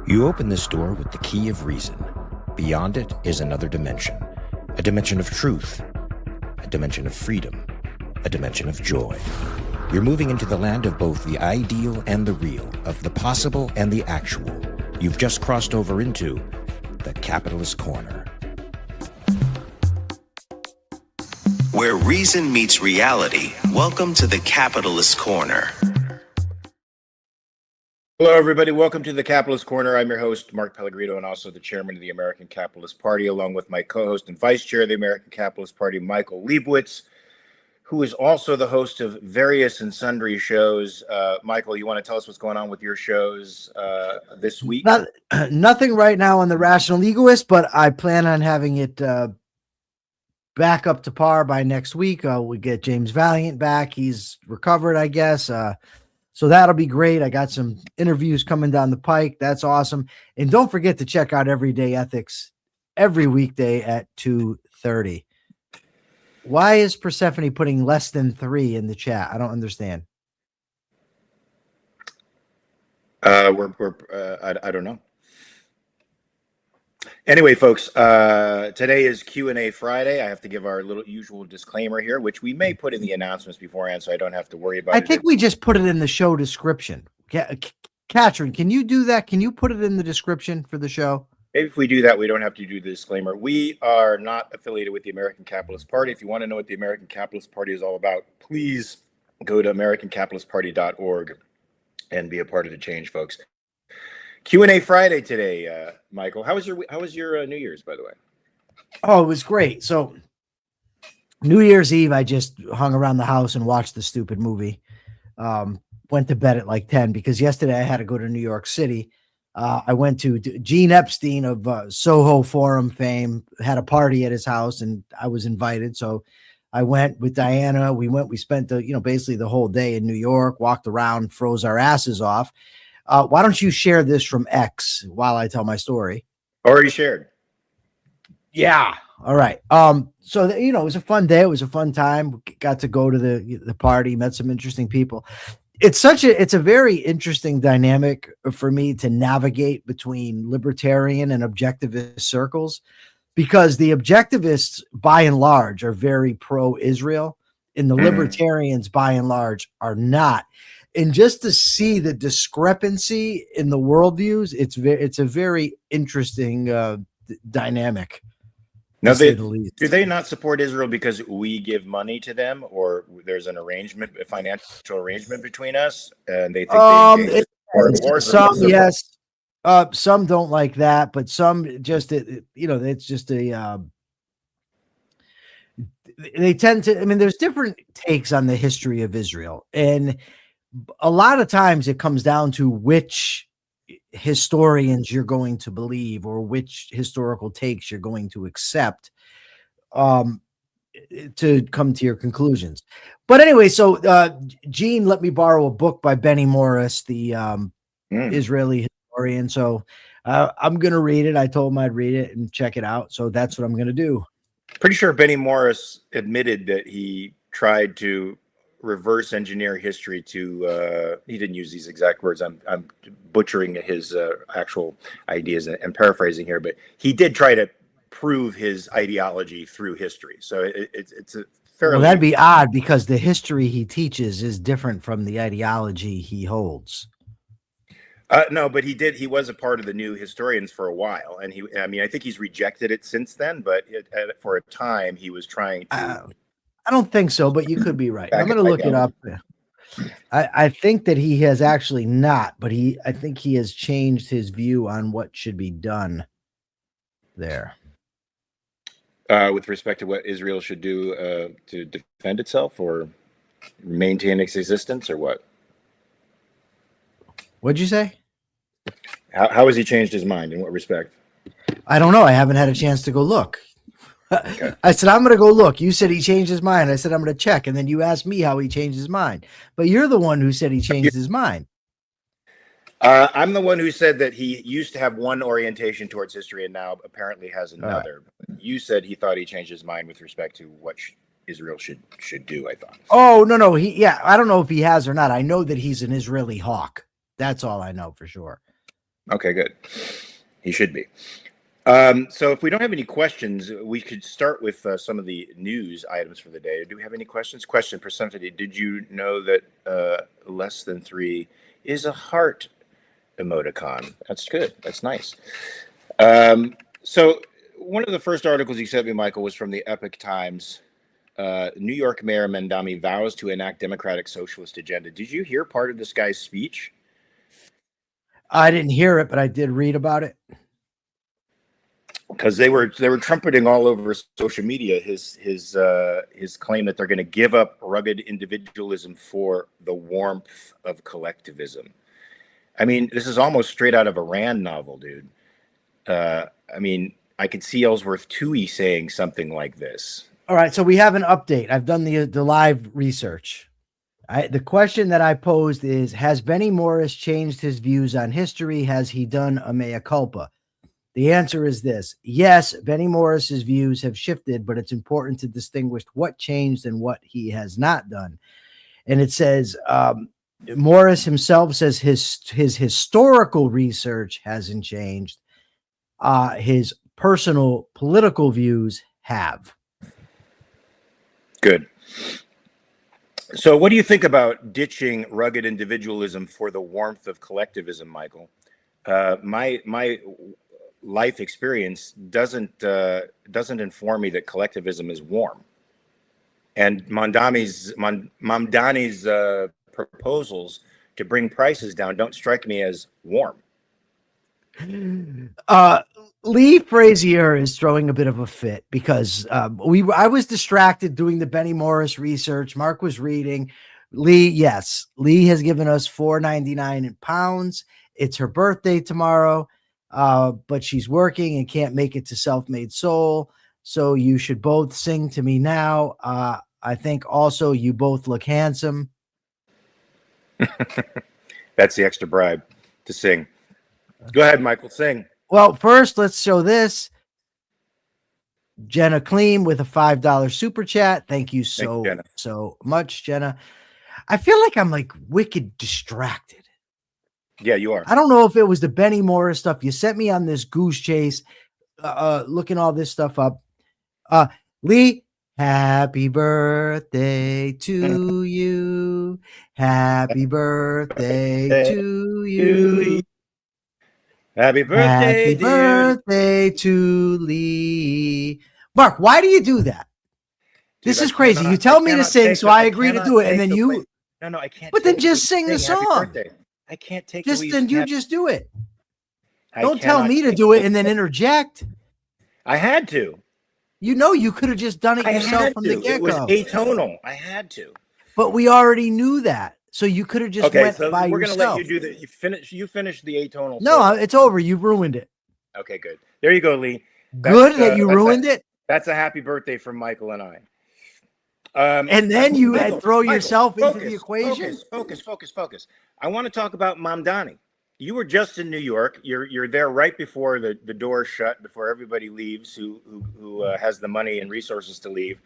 You open this door with the key of reason. Beyond it is another dimension, a dimension of truth, a dimension of freedom, a dimension of joy. You're moving into the land of both the ideal and the real, of the possible and the actual. You've just crossed over into the capitalist corner. Where reason meets reality, welcome to the capitalist corner. Hello, everybody. Welcome to the Capitalist Corner. I'm your host, Mark Pellegrino, and also the chairman of the American Capitalist Party, along with my co-host and vice chair of the American Capitalist Party, Michael Leibowitz, who is also the host of various and sundry shows. Michael, you want to tell us what's going on with your shows this week? Nothing right now on the Rational Egoist, but I plan on having it back up to par by next week. We get James Valiant back. He's recovered, I guess. So that'll be great. I got some interviews coming down the pike. That's awesome. And don't forget to check out Everyday Ethics every weekday at 2:30. Why is Persephone putting less than 3 in the chat? I don't understand. I don't know. Anyway, folks, today is Q&A Friday. I have to give our little usual disclaimer here, which we may put in the announcements beforehand, so I don't have to worry about it. I think we just put it in the show description. Katrin, can you do that? Can you put it in the description for the show? Maybe if we do that, we don't have to do the disclaimer. We are not affiliated with the American Capitalist Party. If you want to know what the American Capitalist Party is all about, please go to americancapitalistparty.org and be a part of the change, folks. Q&A Friday today, Michael. How was your New Year's, by the way? Oh, it was great. So New Year's Eve, I just hung around the house and watched the stupid movie. Went to bed at like 10 because yesterday I had to go to New York City. I went to Gene Epstein of Soho Forum fame, had a party at his house, and I was invited. So I went with Diana. We spent basically the whole day in New York, walked around, froze our asses off. Why don't you share this from X while I tell my story? Already shared. Yeah. All right. So it was a fun day. It was a fun time. Got to go to the party, met some interesting people. It's a very interesting dynamic for me to navigate between libertarian and objectivist circles, because the objectivists by and large are very pro-Israel and the libertarians by and large are not. And just to see the discrepancy in the worldviews, it's a very interesting dynamic. Now, do they not support Israel because we give money to them, or there's an arrangement, a financial arrangement between us, and they think yes, some don't like that, but some just it's just a. They tend to. I mean, there's different takes on the history of Israel, and a lot of times it comes down to which historians you're going to believe or which historical takes you're going to accept to come to your conclusions. But anyway, so Gene let me borrow a book by Benny Morris, the Israeli historian. So I'm going to read it. I told him I'd read it and check it out. So that's what I'm going to do. Pretty sure Benny Morris admitted that he tried to reverse engineer history to he didn't use these exact words. I'm butchering his actual ideas and paraphrasing here, but he did try to prove his ideology through history. So it's a fairly... Well, that'd be odd because the history he teaches is different from the ideology he holds. No, but he was a part of the new historians for a while, and I think he's rejected it since then, but for a time he was trying to I don't think so, but you could be right. I'm going to look it up. I think that he has actually not, but I think he has changed his view on what should be done there. With respect to what Israel should do to defend itself or maintain its existence, or what? What'd you say? How has he changed his mind? In what respect? I don't know. I haven't had a chance to go look. Okay. I said, I'm going to go look. You said he changed his mind. I said, I'm going to check. And then you asked me how he changed his mind. But you're the one who said he changed his mind. I'm the one who said that he used to have one orientation towards history and now apparently has another. Right. You said he thought he changed his mind with respect to what Israel should do, I thought. Oh, no. I don't know if he has or not. I know that he's an Israeli hawk. That's all I know for sure. Okay, good. He should be. So if we don't have any questions, we could start with some of the news items for the day. Do we have any questions? Question for somebody. Did you know that less than 3 is a heart emoticon? That's good. That's nice. So one of the first articles you sent me, Michael, was from the Epoch Times. New York Mayor Mamdani vows to enact democratic socialist agenda. Did you hear part of this guy's speech? I didn't hear it, but I did read about it. Because they were trumpeting all over social media his claim that they're going to give up rugged individualism for the warmth of collectivism. I mean, this is almost straight out of a Rand novel, dude. I mean, I could see Ellsworth Toohey saying something like this. All right, so we have an update. I've done the live research. The question that I posed is, has Benny Morris changed his views on history? Has he done a mea culpa? The answer is this. Yes, Benny Morris's views have shifted, but it's important to distinguish what changed and what he has not done. And it says, Morris himself says his historical research hasn't changed. His personal political views have. Good. So what do you think about ditching rugged individualism for the warmth of collectivism, Michael? My life experience doesn't inform me that collectivism is warm. And Mamdani's proposals to bring prices down don't strike me as warm. Lee Frazier is throwing a bit of a fit because I was distracted doing the Benny Morris research. Mark was reading. Lee has given us $4.99 in pounds. It's her birthday tomorrow, but she's working and can't make it to Self-Made Soul. So you should both sing to me now. I think also you both look handsome. That's the extra bribe to sing. Go ahead, Michael, sing. Well, first, let's show this. Jenna Clean with a $5 super chat. Thank you so much, Jenna. I feel like I'm like wicked distracted. Yeah, you are. I don't know if it was the Benny Morris stuff. You sent me on this goose chase, looking all this stuff up. Lee, happy birthday to you. Happy birthday to you. Happy birthday, Happy birthday to Lee. Mark, why do you do that? Dude, this is crazy. You tell me to sing, so I agree to do it, and then you. No, I can't. But then just sing the song. I can't take. Then you just do it. Don't tell me to do it and then interject. I had to. You know, you could have just done it yourself from the get-go. It was atonal. I had to. But we already knew that. So you could have just went by we're yourself. We're going to let you do that. You finish the atonal. No, solo. It's over. You ruined it. Okay, good. There you go, Lee. Good that you ruined it. That's a happy birthday from Michael and I. And then you throw yourself into the equation. Focus. I want to talk about Mamdani. You were just in New York. You're there right before the doors shut, before everybody leaves who has the money and resources to leave.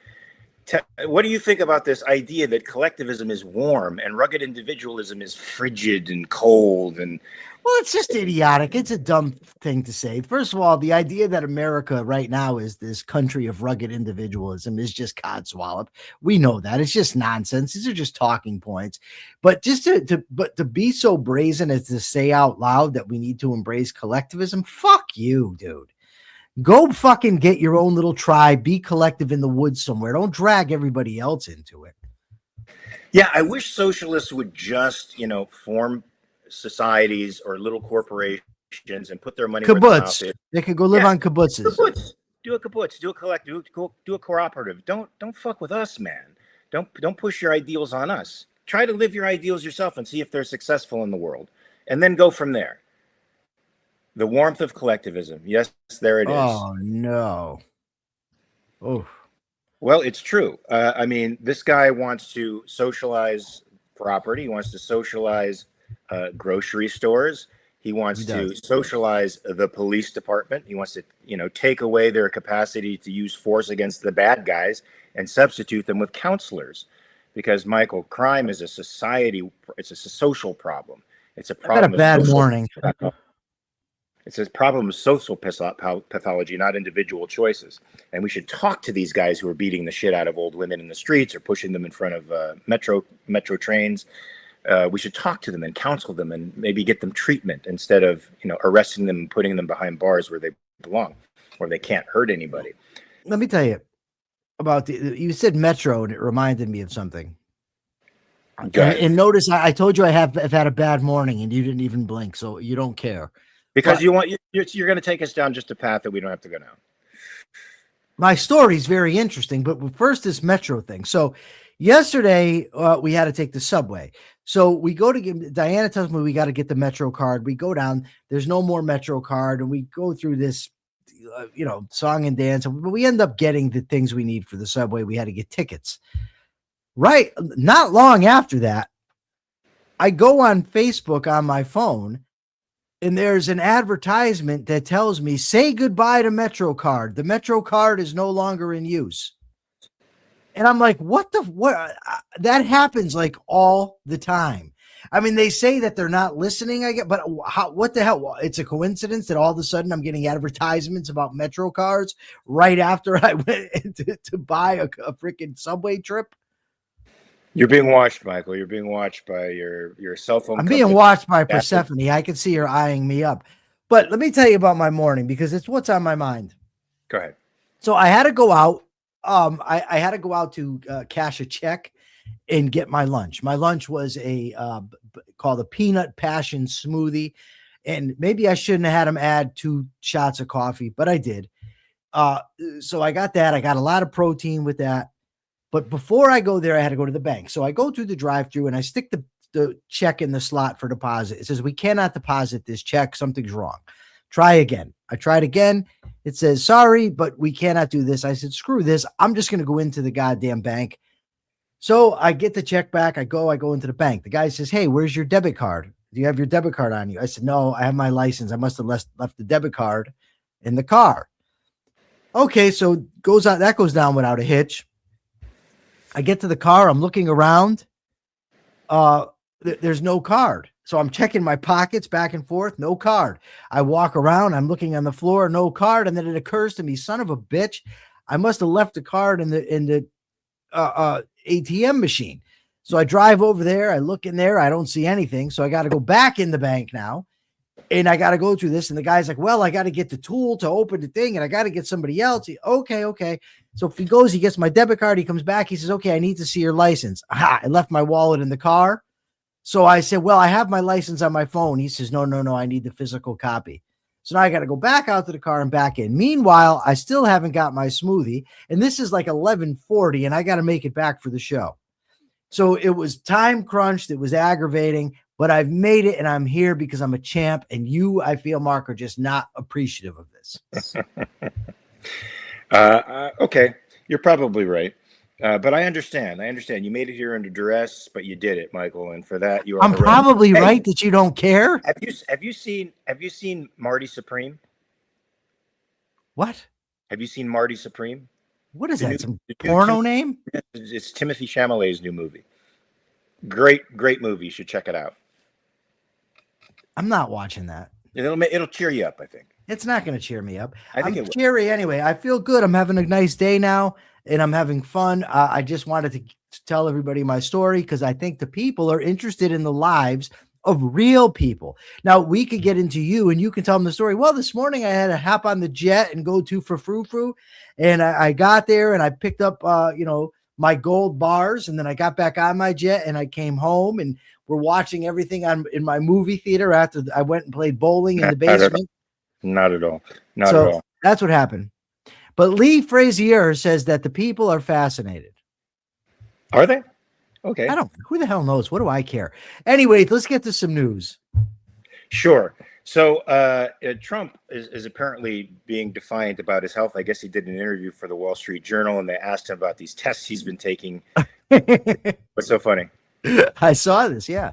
What do you think about this idea that collectivism is warm and rugged individualism is frigid and cold? And well, it's just idiotic. It's a dumb thing to say. First of all, the idea that America right now is this country of rugged individualism is just codswallop. We know that. It's just nonsense. These are just talking points. But just to be so brazen as to say out loud that we need to embrace collectivism, fuck you, dude. Go fucking get your own little tribe. Be collective in the woods somewhere. Don't drag everybody else into it. Yeah, I wish socialists would just, form societies or little corporations and put their money where their mouth is. They could go live on kibbutzes. Do a kibbutz. Do a collective. Do a cooperative. Don't fuck with us, man. Don't push your ideals on us. Try to live your ideals yourself and see if they're successful in the world, and then go from there. The warmth of collectivism. Yes, there it is. Oh, no. Oh. Well, it's true. I mean, this guy wants to socialize property. He wants to socialize grocery stores. He wants to socialize the police department. He wants to, take away their capacity to use force against the bad guys and substitute them with counselors. Because, Michael, crime is a social problem. It's a problem. I got a bad morning. It's a problem of social pathology, not individual choices. And we should talk to these guys who are beating the shit out of old women in the streets or pushing them in front of metro trains. We should talk to them and counsel them and maybe get them treatment instead of, arresting them and putting them behind bars where they belong, where they can't hurt anybody. Let me tell you about you said metro, and it reminded me of something. And notice I told you I've had a bad morning, and you didn't even blink, so you don't care. Because you're going to take us down just a path that we don't have to go down. My story is very interesting, but first this metro thing. So yesterday we had to take the subway. So we go to Diana tells me we got to get the metro card. We go down. There's no more metro card, and we go through this, song and dance. But we end up getting the things we need for the subway. We had to get tickets. Right. Not long after that, I go on Facebook on my phone, and there's an advertisement that tells me, say goodbye to MetroCard. The MetroCard is no longer in use. And I'm like, what? That happens like all the time. I mean, they say that they're not listening, I get, but what the hell? It's a coincidence that all of a sudden I'm getting advertisements about Metro cards right after I went to buy a freaking subway trip. You're being watched, Michael. You're being watched by your cell phone. I'm being watched by Persephone. I can see her eyeing me up. But let me tell you about my morning because it's what's on my mind. Go ahead. So I had to go out. I had to go out to cash a check and get my lunch. My lunch was called a peanut passion smoothie. And maybe I shouldn't have had him add 2 shots of coffee, but I did. So I got that. I got a lot of protein with that. But before I go there, I had to go to the bank. So I go through the drive-thru and I stick the check in the slot for deposit. It says, we cannot deposit this check. Something's wrong. Try again. I tried again. It says, sorry, but we cannot do this. I said, screw this. I'm just going to go into the goddamn bank. So I get the check back. I go into the bank. The guy says, hey, where's your debit card? Do you have your debit card on you? I said, no, I have my license. I must have left the debit card in the car. Okay, so that goes down without a hitch. I get to the car. I'm looking around. There's no card. So I'm checking my pockets back and forth. No card. I walk around. I'm looking on the floor. No card. And then it occurs to me, son of a bitch, I must have left the card in the ATM machine. So I drive over there. I look in there. I don't see anything. So I got to go back in the bank now. And I got to go through this. And the guy's like, well, I got to get the tool to open the thing. And I got to get somebody else. Okay. So if he goes, he gets my debit card. He comes back. He says, okay, I need to see your license. Aha, I left my wallet in the car. So I said, well, I have my license on my phone. He says, no, I need the physical copy. So now I got to go back out to the car and back in. Meanwhile, I still haven't got my smoothie. And this is like 11:40 and I got to make it back for the show. So it was time crunched. It was aggravating, but I've made it and I'm here because I'm a champ. And you, I feel, Mark, are just not appreciative of this. Okay. You're probably right. But I understand. You made it here under duress, but you did it, Michael. And for that, you are. I'm probably right that you don't care. Have you seen Marty Supreme? What? Have you seen Marty Supreme? What is that? Some porno name? It's Timothy Chalamet's new movie. Great movie. You should check it out. I'm not watching that. It'll cheer you up, I think. It's not going to cheer me up. I think I'm cheery anyway. I feel good. I'm having a nice day now, and I'm having fun. I just wanted to tell everybody my story because I think the people are interested in the lives of real people. Now, we could get into you, and you can tell them the story. Well, this morning I had to hop on the jet and go to for frou-frou, and I got there, and I picked up, my gold bars, and then I got back on my jet, and I came home, and we're watching everything in my movie theater after I went and played bowling in the basement. Not at all. Not at all. That's what happened. But Lee Frazier says that the people are fascinated. Are they? Okay. Who the hell knows? What do I care? Anyway, let's get to some news. Sure. So Trump is apparently being defiant about his health. I guess he did an interview for the Wall Street Journal, and they asked him about these tests he's been taking. What's so funny? I saw this. Yeah.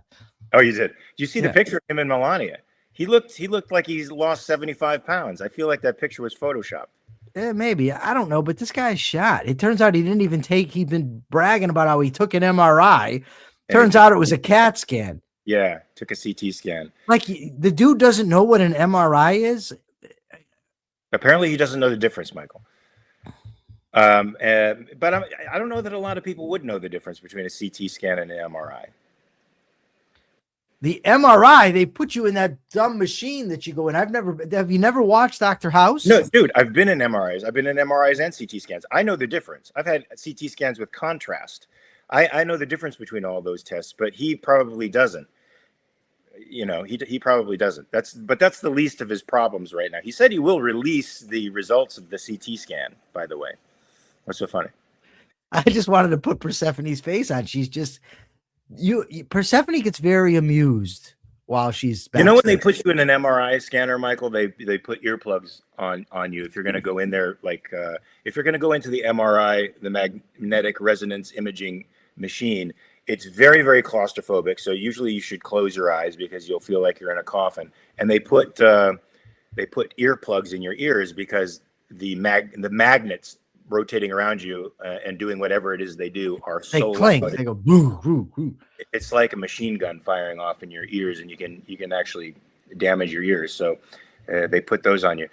Oh, you did? Did you see the picture of him and Melania? He looked like he's lost 75 pounds. I feel like that picture was photoshopped. Maybe. I don't know, but this guy's shot. It turns out he didn't even he'd been bragging about how he took an MRI. Turns out it was a CAT scan. Yeah, took a CT scan. Like the dude doesn't know what an MRI is. Apparently, he doesn't know the difference, Michael. But I don't know that a lot of people would know the difference between a CT scan and an MRI. The MRI, they put you in that dumb machine that you go in. Have you never watched Dr. House? No, dude, I've been in MRIs. I've been in MRIs and CT scans. I know the difference. I've had CT scans with contrast. I know the difference between all those tests, but he probably doesn't. You know, he probably doesn't. That's the least of his problems right now. He said he will release the results of the CT scan, by the way. What's so funny? I just wanted to put Persephone's face on. She's just Persephone gets very amused while she's backstage. You know, when they put you in an MRI scanner, Michael, they put earplugs on you if you're going to go in there. Like if you're going to go into the MRI, the magnetic resonance imaging machine, it's very, very claustrophobic. So usually you should close your eyes because you'll feel like you're in a coffin. And they put earplugs in your ears because the magnets rotating around you and doing whatever it is they do are so clink. loud. They go boo, boo, boo. It's like a machine gun firing off in your ears, and you can actually damage your ears. So they put those on you.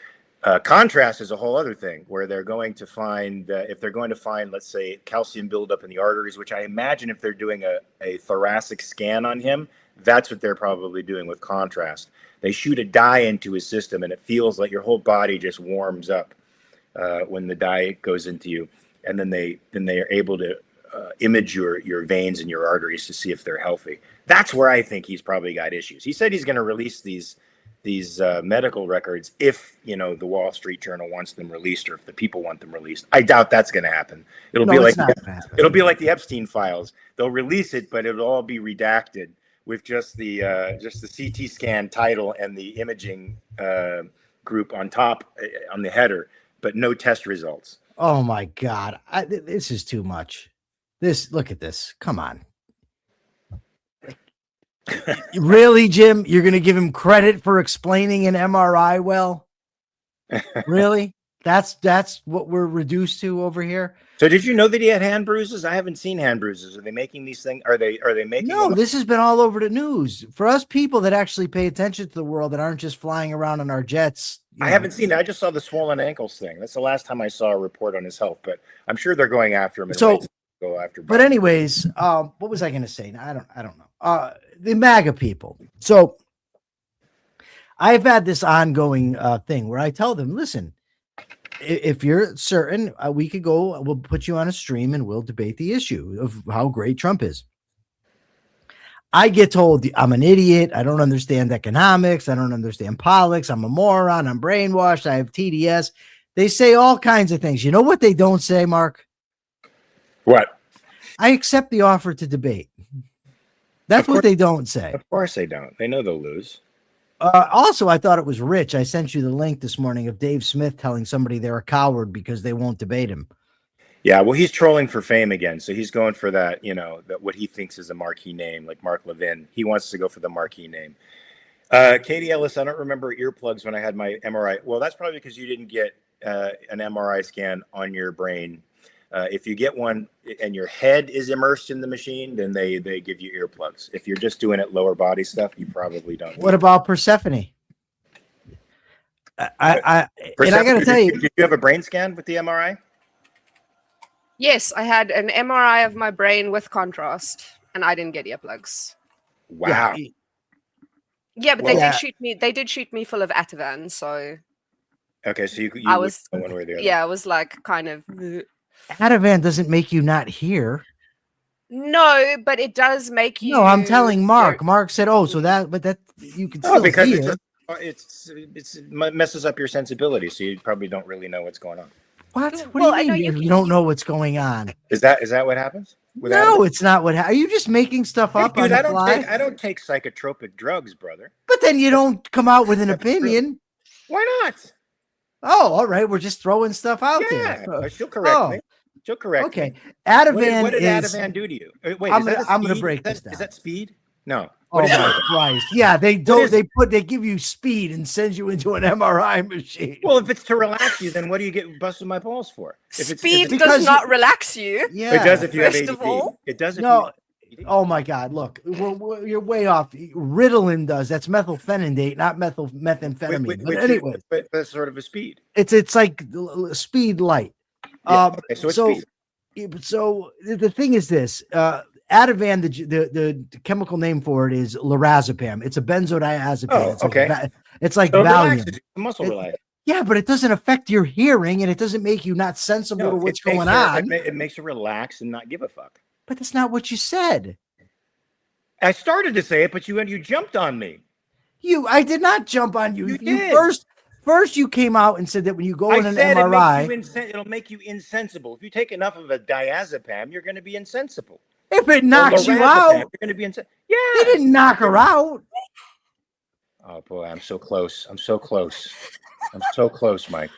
Contrast is a whole other thing where they're going to find if they're going to find, let's say, calcium buildup in the arteries, which I imagine if they're doing a thoracic scan on him, that's what they're probably doing with contrast. They shoot a dye into his system, and it feels like your whole body just warms up when the dye goes into you, and then they are able to image your veins and your arteries to see if they're healthy. That's where I think he's probably got issues. He said he's going to release these medical records if, you know, the Wall Street Journal wants them released or if the people want them released. I doubt that's going to happen. It'll be like the Epstein files. They'll release it, but it'll all be redacted with just the CT scan title and the imaging group on top on the header, but no test results. Oh my God. This is too much. Look at this. Come on. Really, Jim? You're going to give him credit for explaining an MRI well? Really? That's what we're reduced to over here? So did you know that he had hand bruises? I haven't seen hand bruises. Are they making these things? Are they making No, this has been all over the news. For us people that actually pay attention to the world that aren't just flying around on our jets. I haven't seen it. I just saw the swollen ankles thing. That's the last time I saw a report on his health, but I'm sure they're going after him. So go after. But anyways, what was I going to say? I don't know. The MAGA people. So I've had this ongoing thing where I tell them, listen, if you're certain, we could go, we'll put you on a stream and we'll debate the issue of how great Trump is. I get told I'm an idiot. I don't understand economics. I don't understand politics. I'm a moron. I'm brainwashed. I have TDS. They say all kinds of things. You know what they don't say, Mark? What? I accept the offer to debate. That's what they don't say. Of course they don't. They know they'll lose. Also, I thought it was rich. I sent you the link this morning of Dave Smith telling somebody they're a coward because they won't debate him. Yeah, well, he's trolling for fame again. So he's going for that, you know, that what he thinks is a marquee name, like Mark Levin. He wants to go for the marquee name. Katie Ellis, I don't remember earplugs when I had my MRI. Well, that's probably because you didn't get an MRI scan on your brain. If you get one and your head is immersed in the machine, then they give you earplugs. If you're just doing it lower body stuff, you probably don't. What about Persephone? And I got to tell you. Did you have a brain scan with the MRI? Yes, I had an MRI of my brain with contrast, and I didn't get earplugs. Wow. Yeah, but they did shoot me full of Ativan, so. Okay, so you I was one way or the other. Yeah, I was like kind of. Ativan doesn't make you not hear. No, but it does make you. No, I'm telling Mark. Mark said, "Oh, so that you can still because hear." It messes up your sensibility, so you probably don't really know what's going on. What do you mean? You don't know what's going on? Is that what happens? No, it's not what. Are you just making stuff up on the fly? I don't take psychotropic drugs, brother. But then you don't come out with an opinion. Why not? Oh, all right. We're just throwing stuff out there. She'll correct me. She'll correct me. Okay. Ativan what did Ativan do to you? Wait, I'm going to break this down. Is that speed? No. Oh my Christ! Yeah, they don't. They give you speed and send you into an MRI machine. Well, if it's to relax you, then what do you get busting my balls for? Speed does not relax you. Yeah, it does if you have ADD. It does. Oh my God! Look, you're way off. Ritalin does. That's methylphenidate, not methamphetamine. But anyway, but that's sort of a speed. it's like speed light. Yeah, okay, so it's speed. So the thing is this: Ativan, the chemical name for it is lorazepam. It's a benzodiazepine. Oh, it's okay. Like, it's like So Valium. muscle relax. Yeah, but it doesn't affect your hearing, and it doesn't make you not sensible to what's going on. It makes you relax and not give a fuck. But that's not what you said. I started to say it, but you jumped on me. I did not jump on you. You You did. first you came out and said that when you go in an said MRI, it'll make you insensible. If you take enough of a diazepam, you're going to be insensible. if it knocks you out, You're going to be insensible. Yeah. they didn't knock her out. Oh boy, I'm so close. I'm so close. I'm so close, Mike.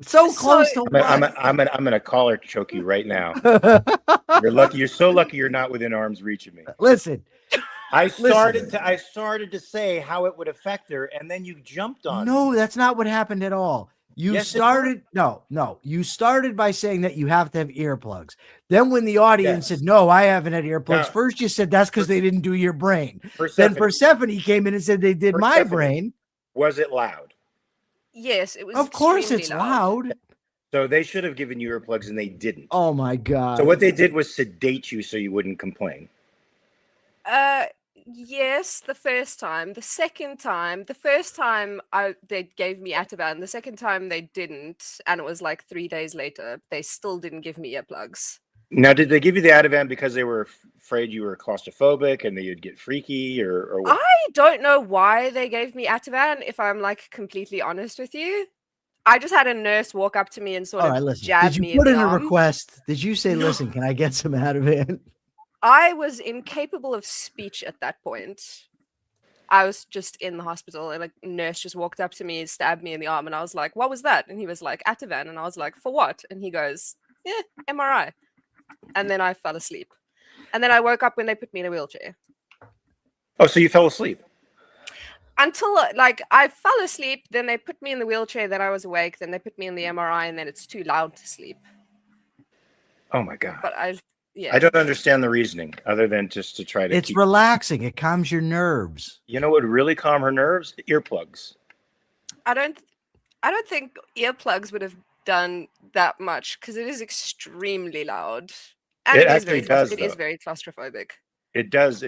So close to what? I'm gonna collar choke you right now. You're lucky. You're so lucky you're not within arm's reach of me. Listen, I started to say how it would affect her, and then you jumped on. no, that's not what happened at all. You started you started by saying that you have to have earplugs. Then when the audience said, no, I haven't had earplugs. First you said that's because they didn't do your brain. Then Persephone came in and said they did my brain. Was it loud? Yes, it was. Of course it's loud. So they should have given you earplugs and they didn't. Oh my God. So what they did was sedate you so you wouldn't complain. Yes, the first time. The first time they gave me Ativan. The second time they didn't, and it was like 3 days later. They still didn't give me earplugs. Now, did they give you the Ativan because they were afraid you were claustrophobic and that you'd get freaky, or what? I don't know why they gave me Ativan, if I'm like completely honest with you. I just had a nurse walk up to me and sort of jab me. Did you put in a request? Did you say, listen, can I get some Ativan? I was incapable of speech at that point. I was just in the hospital and a nurse just walked up to me, stabbed me in the arm, and I was like, what was that? And he was like, Ativan. And I was like, for what? And he goes, MRI. And then I fell asleep. And then I woke up when they put me in a wheelchair. Oh, so you fell asleep? Until I fell asleep, then they put me in the wheelchair, then I was awake, then they put me in the MRI, and then it's too loud to sleep. Oh my God. But I don't understand the reasoning other than just to try to It's relaxing. It calms your nerves. You know what would really calm her nerves? Earplugs. I don't think earplugs would have done that much because it is extremely loud. And it is very claustrophobic. It does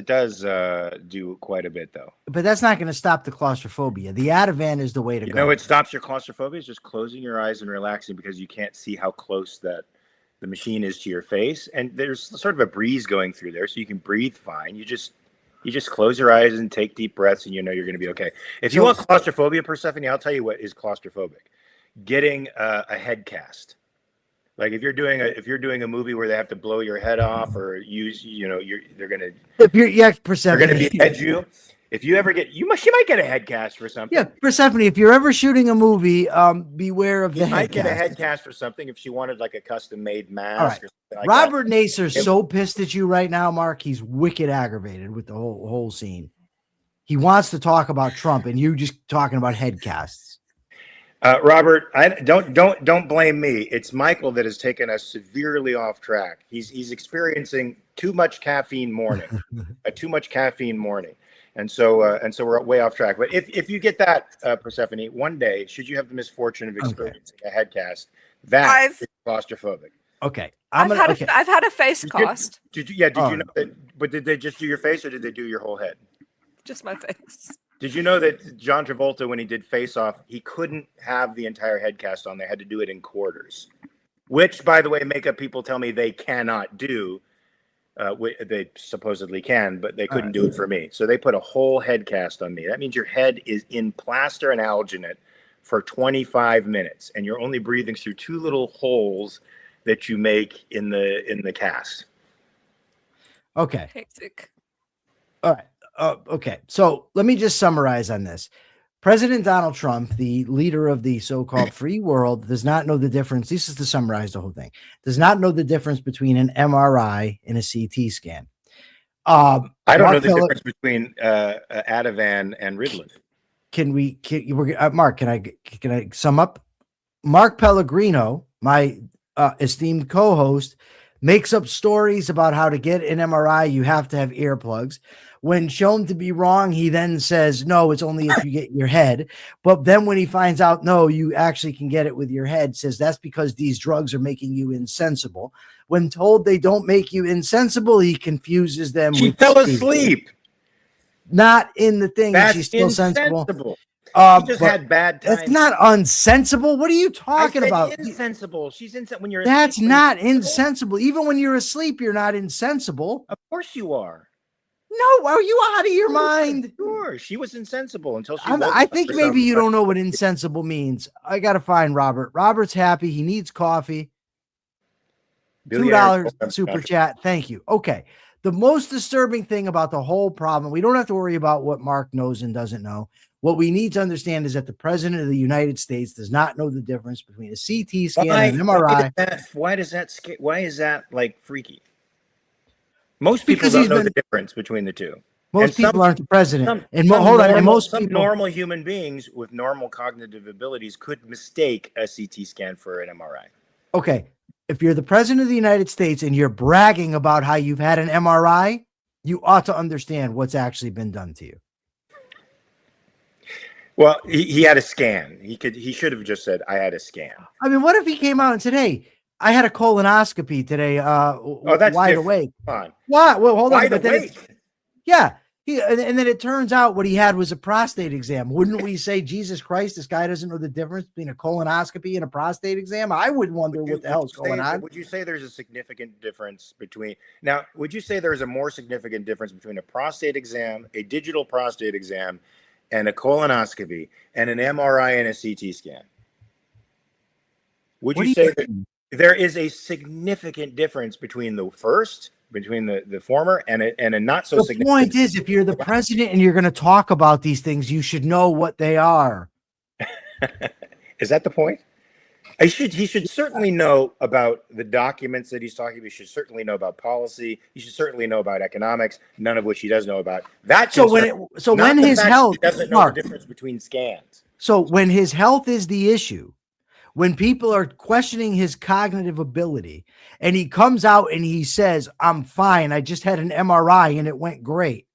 do quite a bit though. But that's not going to stop the claustrophobia. The Ativan is the way to go. You know what stops your claustrophobia is just closing your eyes and relaxing because you can't see how close that the machine is to your face, and there's sort of a breeze going through there, so you can breathe fine. You just close your eyes and take deep breaths, and you know you're going to be okay. If you want claustrophobia, Persephone, I'll tell you what is claustrophobic: getting a head cast. Like if you're doing a movie where they have to blow your head off or use, they're going to Persephone, they're going to behead you. If you ever get, she might get a head cast for something. Yeah, Persephone, if you're ever shooting a movie, beware of the head cast. Might get a head cast for something if she wanted like a custom made mask. All right. Or something like Robert that. Nacer's so pissed at you right now, Mark. He's wicked aggravated with the whole scene. He wants to talk about Trump, and you just talking about head casts. Robert, don't blame me. It's Michael that has taken us severely off track. He's experiencing too much caffeine morning, and so we're way off track. But if you get that, Persephone, one day, should you have the misfortune of experiencing a head cast, that is claustrophobic. Okay, I've had a face cast. Did you know that? But did they just do your face, or did they do your whole head? Just my face. Did you know that John Travolta, when he did Face Off, he couldn't have the entire head cast on? They had to do it in quarters, which, by the way, makeup people tell me they cannot do. They supposedly can, but they couldn't do it for me. So they put a whole head cast on me. That means your head is in plaster and alginate for 25 minutes, and you're only breathing through two little holes that you make in the cast. Okay. Hectic. All right. Okay. So let me just summarize on this. President Donald Trump, the leader of the so-called free world, does not know the difference. This is to summarize the whole thing. Does not know the difference between an MRI and a CT scan. I don't know the difference between Ativan and Ritalin. Mark, can I sum up? Mark Pellegrino, my esteemed co-host, makes up stories about how to get an MRI, you have to have earplugs. When shown to be wrong, he then says, no, it's only if you get your head. But then when he finds out, no, you actually can get it with your head, says that's because these drugs are making you insensible. When told they don't make you insensible, he confuses them. She with fell speed. asleep. Not in the thing. That's She's still insensible. sensible. She just had bad time. That's not unsensible. What are you talking about? Insensible. She's insensible when you're. That's asleep, not insensible. Even when you're asleep, you're not insensible. Of course you are. No, are you out of your mind? Sure, she was insensible until she. I think maybe you don't know what insensible means. I gotta find Robert. Robert's happy. He needs coffee. $2 super chat. Thank you. Okay. The most disturbing thing about the whole problem, we don't have to worry about what Mark knows and doesn't know. What we need to understand is that the president of the United States does not know the difference between a CT scan and an MRI. Why is that like freaky? Most people don't know the difference between the two. Most people aren't the president. Some normal human beings with normal cognitive abilities could mistake a CT scan for an MRI. Okay. If you're the president of the United States and you're bragging about how you've had an MRI, you ought to understand what's actually been done to you. Well, he had a scan. He should have just said, I had a scan. I mean, what if he came out and said, hey, I had a colonoscopy today. That's wide different. awake. Fine. What? Well, hold wide on. But awake. Yeah. And then it turns out what he had was a prostate exam. Wouldn't we say, Jesus Christ, this guy doesn't know the difference between a colonoscopy and a prostate exam? I would wonder what the hell's going on. Would you say there's a significant difference between now? Would you say there's a more significant difference between a prostate exam, a digital prostate exam, and a colonoscopy, and an MRI and a CT scan? Would you say that there is a significant difference between the first? Between the former and a not so significant. The point is, if you're the president and you're going to talk about these things, you should know what they are. Is that the point? He should certainly know about the documents that he's talking about. He should certainly know about policy. He should certainly know about economics, none of which he does know about. That when his health doesn't know the difference between scans. So when his health is the issue, when people are questioning his cognitive ability and he comes out and he says, I'm fine, I just had an MRI and it went great.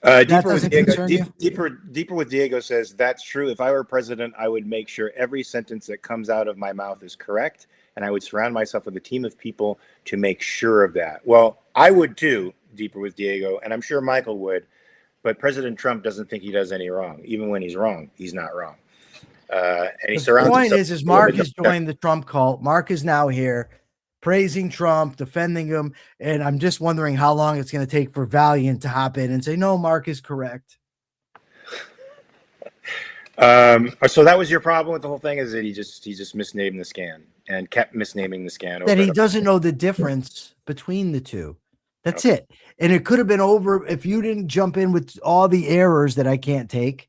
Deeper with Diego says, that's true. If I were president, I would make sure every sentence that comes out of my mouth is correct. And I would surround myself with a team of people to make sure of that. Well, I would too, Deeper with Diego, and I'm sure Michael would. But President Trump doesn't think he does any wrong. Even when he's wrong, he's not wrong. And he surrounds the point is Mark has joined the Trump cult. Mark is now here praising Trump, defending him. And I'm just wondering how long it's going to take for Valiant to hop in and say, no, Mark is correct. So that was your problem with the whole thing, is that he just misnamed the scan and kept misnaming the scan. That he doesn't know the difference between the two. That's it. And it could have been over if you didn't jump in with all the errors that I can't take.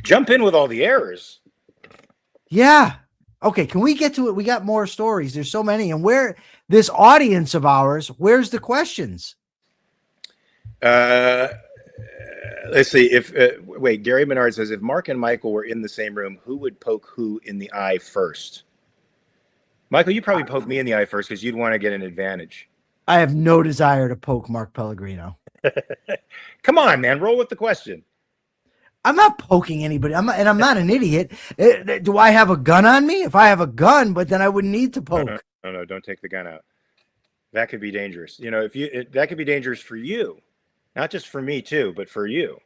Jump in with all the errors. Yeah. Okay. Can we get to it? We got more stories. There's so many. And where this audience of ours, where's the questions? Let's see. Gary Menard says, if Mark and Michael were in the same room, who would poke who in the eye first? Michael, you probably poke me in the eye first because you'd want to get an advantage. I have no desire to poke Mark Pellegrino. Come on, man. Roll with the question. I'm not poking anybody. I'm not an idiot. Do I have a gun on me? If I have a gun, but then I wouldn't need to poke. No, don't take the gun out. That could be dangerous. You know, that could be dangerous for you, not just for me too, but for you.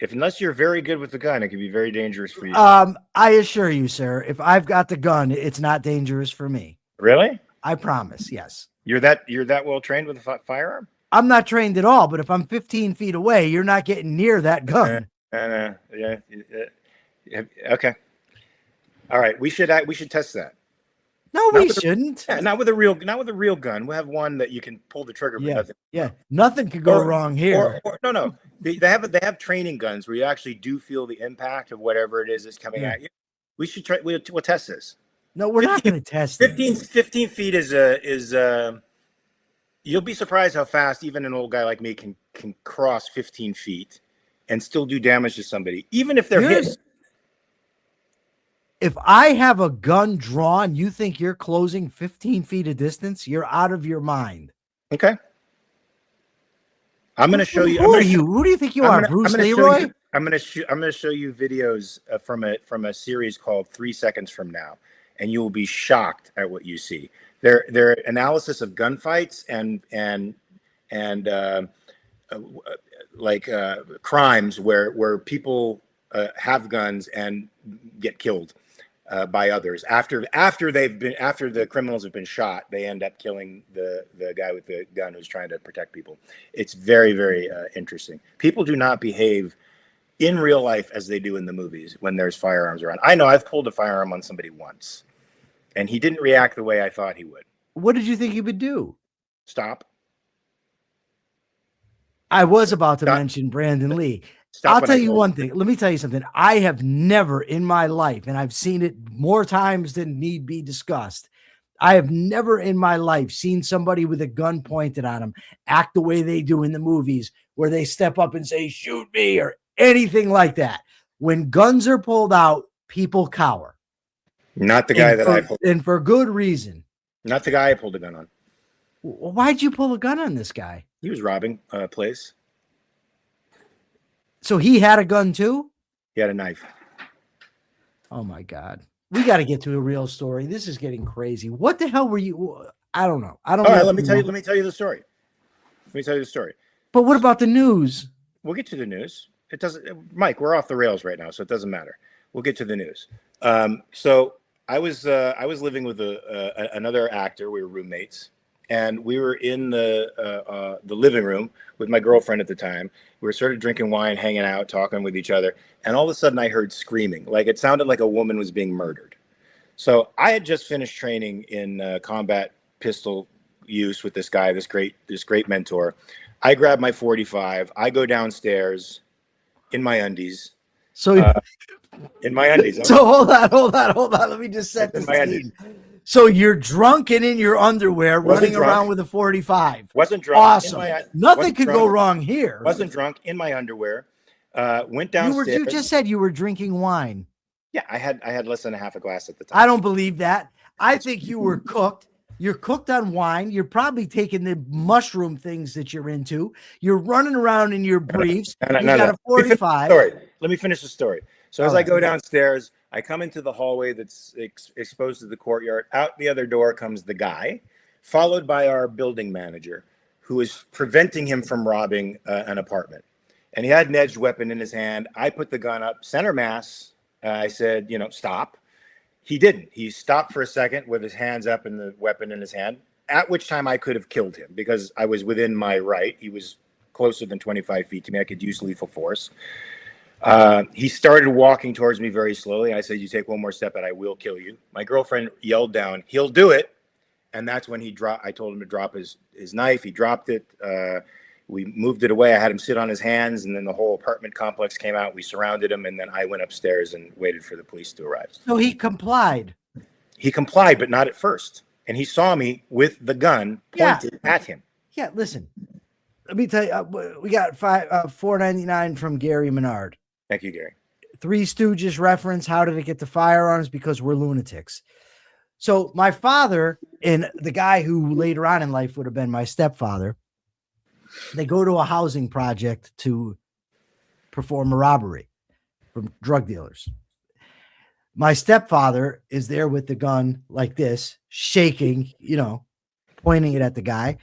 Unless you're very good with the gun, it can be very dangerous for you. I assure you, sir, if I've got the gun, it's not dangerous for me. Really? I promise. Yes. You're that well trained with a firearm? I'm not trained at all, but if I'm 15 feet away, you're not getting near that gun. Yeah. Okay. All right. We should test that. No, we shouldn't. Not with a real gun. We'll have one that you can pull the trigger. Yeah. Nothing could go wrong here. No. They have training guns where you actually do feel the impact of whatever it is that's coming at you. We should try. We'll test this. No, we're not going to test 15 feet is you'll be surprised how fast even an old guy like me can cross 15 feet and still do damage to somebody, even if they're hit. If I have a gun drawn, you think you're closing 15 feet of distance? You're out of your mind. Okay. I'm going to show you. Who are you? Who do you think you are, Bruce Leroy? I'm going to show you videos from a series called 3 Seconds From Now, and you will be shocked at what you see. Their analysis of gunfights and crimes where people have guns and get killed by others after the criminals have been shot. They end up killing the guy with the gun who's trying to protect people. It's very, very interesting. People do not behave in real life as they do in the movies when there's firearms around. I know I've pulled a firearm on somebody once, and he didn't react the way I thought he would. What did you think he would do? Stop. I was about to mention Brandon Lee. I'll tell you one thing. Let me tell you something. I have never in my life, and I've seen it more times than need be discussed, I have never in my life seen somebody with a gun pointed at them act the way they do in the movies, where they step up and say, shoot me, or anything like that. When guns are pulled out, people cower. Not the guy I pulled. And for good reason. Not the guy I pulled a gun on. Why'd you pull a gun on this guy? He was robbing a place. So he had a gun too? He had a knife. Oh my God. We got to get to a real story. This is getting crazy. What the hell were you? I don't know. I don't know. All right, let me tell you the story. Let me tell you the story. But what about the news? We'll get to the news. It doesn't, Mike, we're off the rails right now, so it doesn't matter. We'll get to the news. So I was living with another actor. We were roommates, and we were in the living room with my girlfriend at the time. We were sort of drinking wine, hanging out, talking with each other, and all of a sudden I heard screaming. Like it sounded like a woman was being murdered. So I had just finished training in combat pistol use with this guy, this great mentor. I grab my 45. I go downstairs in my undies. So in my undies. So hold on. Let me just set this scene. So you're drunk and in your underwear, running around with a 45. Wasn't drunk. Awesome. Nothing could go wrong here. Wasn't drunk, in my underwear. Went downstairs. You just said you were drinking wine. Yeah, I had less than a half a glass at the time. I don't believe that. I think you were cooked. You're cooked on wine. You're probably taking the mushroom things that you're into. You're running around in your briefs. You got a 45. Let me finish the story. So as I go downstairs, I come into the hallway that's exposed to the courtyard. Out the other door comes the guy, followed by our building manager, who is preventing him from robbing an apartment. And he had an edged weapon in his hand. I put the gun up, center mass. I said, stop. He didn't. He stopped for a second with his hands up and the weapon in his hand, at which time I could have killed him because I was within my right. He was closer than 25 feet to me. I could use lethal force. He started walking towards me very slowly. I said, you take one more step and I will kill you. My girlfriend yelled down, he'll do it. And that's when I told him to drop his knife. He dropped it. We moved it away. I had him sit on his hands, and then the whole apartment complex came out. We surrounded him, and then I went upstairs and waited for the police to arrive. So he complied. He complied, but not at first. And he saw me with the gun pointed at him. Yeah, listen. Let me tell you, we got $4.99 from Gary Menard. Thank you, Gary. Three Stooges reference. How did it get to firearms? Because we're lunatics. So my father and the guy who later on in life would have been my stepfather, they go to a housing project to perform a robbery from drug dealers. My stepfather is there with the gun like this, shaking, pointing it at the guy.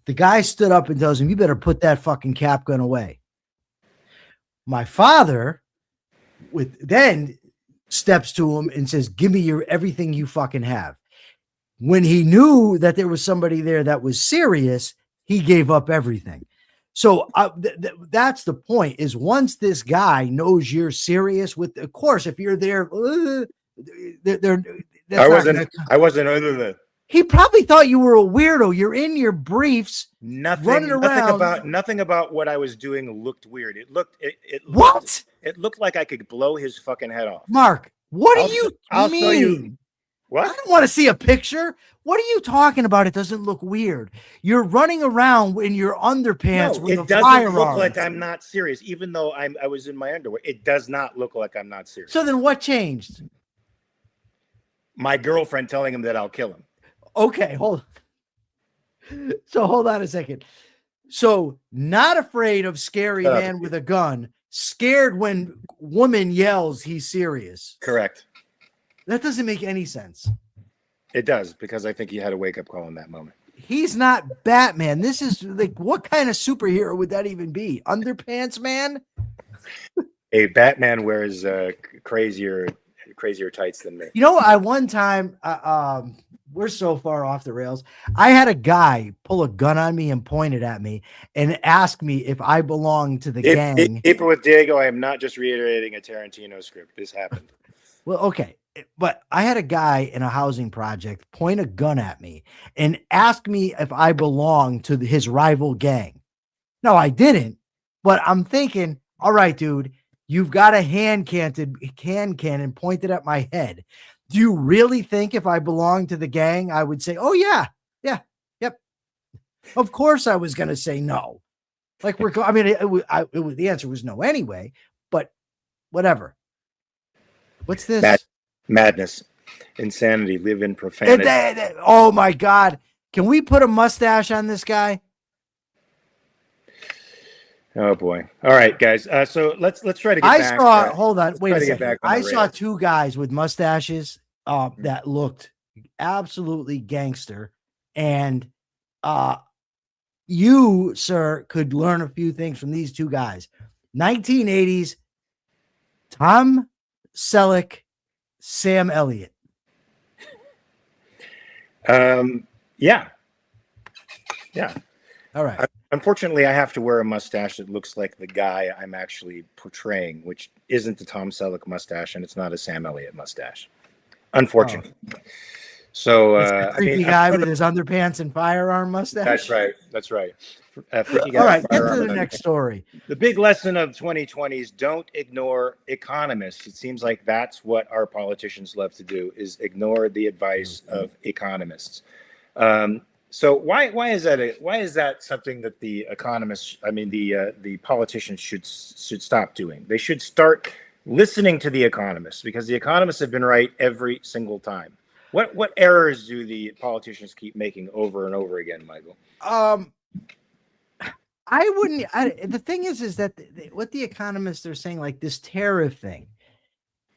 The guy stood up and tells him, you better put that fucking cap gun away. My father then steps to him and says, give me everything you fucking have. When he knew that there was somebody there that was serious, he gave up everything. So that's the point, is once this guy knows you're serious with, of course, if you're there, I wasn't. He probably thought you were a weirdo. You're in your briefs, running around. Nothing about what I was doing looked weird. It looked like I could blow his fucking head off. Mark, what do you I'll mean? show you. What? I don't want to see a picture. What are you talking about? It doesn't look weird. You're running around in your underpants with a firearm. It doesn't look like I'm not serious, even though I was in my underwear. It does not look like I'm not serious. So then what changed? my girlfriend telling him that I'll kill him. Okay, hold on. So hold on a second. So not afraid of scary man with a gun, scared when woman yells he's serious. Correct. That doesn't make any sense. It does, because I think he had a wake-up call in that moment. He's not Batman. This is like, what kind of superhero would that even be? Underpants man? A Batman wears crazier tights than me. You know, I one time, we're so far off the rails. I had a guy pull a gun on me and point it at me and ask me if I belong to the gang. Keep it with Diego. I am not just reiterating a Tarantino script. This happened. Well, okay. But I had a guy in a housing project point a gun at me and ask me if I belong to his rival gang. No, I didn't. But I'm thinking, all right, dude, you've got a hand cannon pointed at my head. Do you really think if I belong to the gang, I would say, oh, yeah, yep. Of course I was going to say no. Like, the answer was no anyway, but whatever. What's this? Madness, insanity, live in profanity. Oh my God. Can we put a mustache on this guy? Oh boy. All right, guys. So let's try to get back. Hold on. Wait a second. I saw two guys with mustaches that looked absolutely gangster. And you, sir, could learn a few things from these two guys. 1980s, Tom Selleck, Sam Elliott. Yeah. All right. Unfortunately, I have to wear a mustache that looks like the guy I'm actually portraying, which isn't the Tom Selleck mustache, and it's not a Sam Elliott mustache. Unfortunately. Oh. So, creepy guy with his underpants and firearm mustache. That's right. All right, get to the next story. The big lesson of 2020 is don't ignore economists. It seems like that's what our politicians love to do, is ignore the advice of economists. So why is that something that the economists, the politicians should stop doing? They should start listening to the economists, because the economists have been right every single time. What errors do the politicians keep making over and over again, Michael? The thing is that what the economists are saying, like this tariff thing,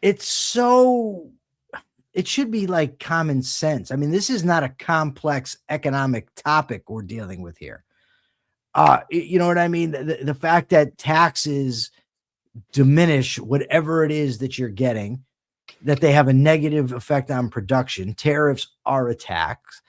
it should be like common sense. I mean, this is not a complex economic topic we're dealing with here. You know what I mean? The fact that taxes diminish whatever it is that you're getting, that they have a negative effect on production. Tariffs are a tax.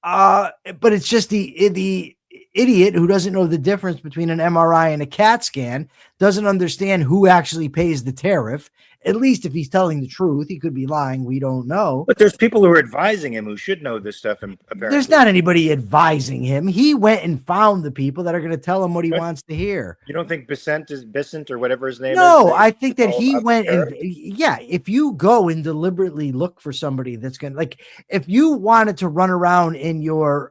But it's just the idiot who doesn't know the difference between an MRI and a CAT scan, doesn't understand who actually pays the tariff. At least if he's telling the truth, he could be lying. We don't know. But there's people who are advising him who should know this stuff. And there's not anybody advising him. He went and found the people that are going to tell him what he wants to hear. You don't think Bissent or whatever his name is? No, I think that he went and if you go and deliberately look for somebody that's going to, like, if you wanted to run around in your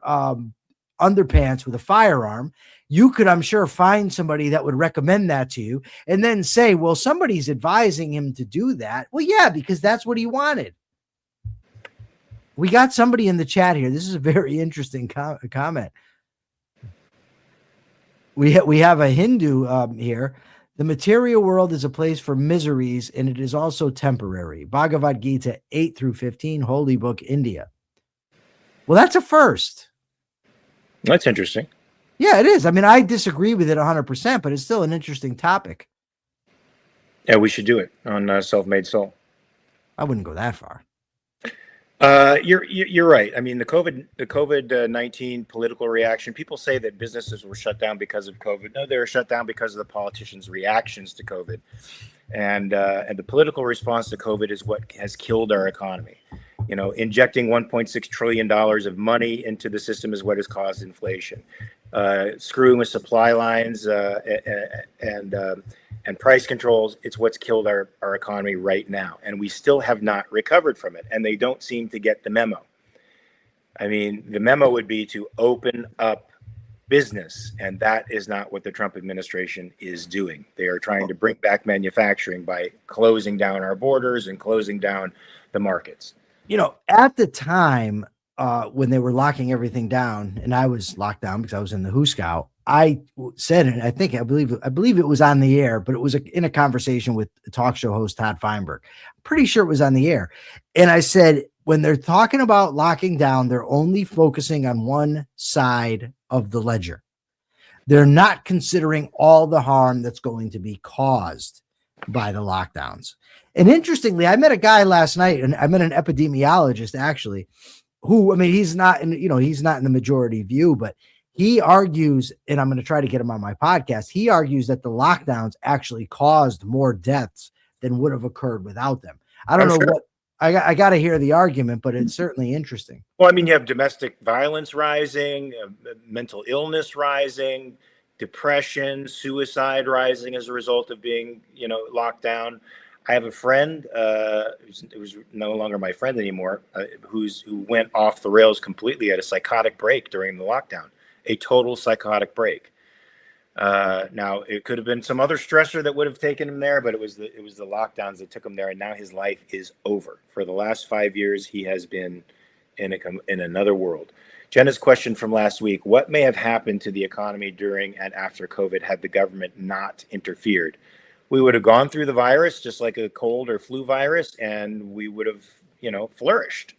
underpants with a firearm, you could, I'm sure, find somebody that would recommend that to you and then say, well, somebody's advising him to do that. Well, yeah, because that's what he wanted. We got somebody in the chat here. This is a very interesting comment. We have a Hindu here. The material world is a place for miseries, and it is also temporary. Bhagavad Gita 8-15, Holy Book, India. Well, that's a first. That's interesting. Yeah, it is. I mean, I disagree with it 100%, but it's still an interesting topic. Yeah, we should do it on Self-Made Soul. I wouldn't go that far. You're right. I mean, the COVID-19 political reaction. People say that businesses were shut down because of COVID. No, they were shut down because of the politicians' reactions to COVID, and the political response to COVID is what has killed our economy. You know, injecting $1.6 trillion of money into the system is what has caused inflation. Screwing with supply lines and price controls, it's what's killed our economy right now. And we still have not recovered from it. And they don't seem to get the memo. I mean, the memo would be to open up business. And that is not what the Trump administration is doing. They are trying to bring back manufacturing by closing down our borders and closing down the markets. At the time when they were locking everything down, and I was locked down because I was in the Who Scout, I said, and I believe it was on the air, but it was in a conversation with talk show host Todd Feinberg. I'm pretty sure it was on the air. And I said, when they're talking about locking down, they're only focusing on one side of the ledger. They're not considering all the harm that's going to be caused by the lockdowns. And interestingly, I met a guy last night, and I met an epidemiologist actually, who, I mean, he's not in the majority view, but he argues, and I'm going to try to get him on my podcast. He argues that the lockdowns actually caused more deaths than would have occurred without them. I don't know what I got to hear the argument, but it's certainly interesting. Well, I mean, you have domestic violence rising, mental illness rising, depression, suicide rising as a result of being, locked down. I have a friend who's no longer my friend anymore, who went off the rails completely at a psychotic break during the lockdown, a total psychotic break. Now, it could have been some other stressor that would have taken him there, but it was the lockdowns that took him there, and now his life is over. For the last 5 years, he has been in another world. Jenna's question from last week: what may have happened to the economy during and after COVID had the government not interfered? We would have gone through the virus just like a cold or flu virus, and we would have, flourished.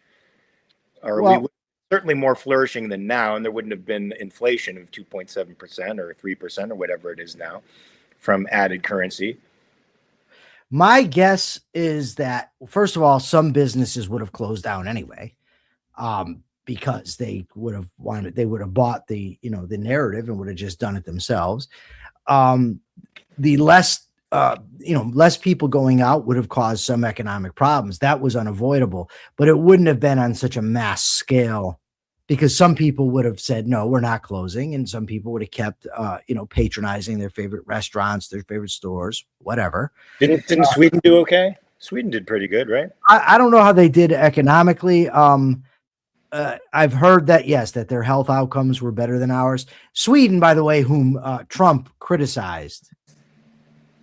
Or we would certainly more flourishing than now, and there wouldn't have been inflation of 2.7% or 3% or whatever it is now from added currency. My guess is that, first of all, some businesses would have closed down anyway, because they would have bought the narrative and would have just done it themselves. The less people going out would have caused some economic problems. That was unavoidable, but it wouldn't have been on such a mass scale, because some people would have said, no, we're not closing. And some people would have kept, patronizing their favorite restaurants, their favorite stores, whatever. Didn't Sweden do okay? Sweden did pretty good, right? I don't know how they did economically. I've heard that, yes, that their health outcomes were better than ours. Sweden, by the way, whom Trump criticized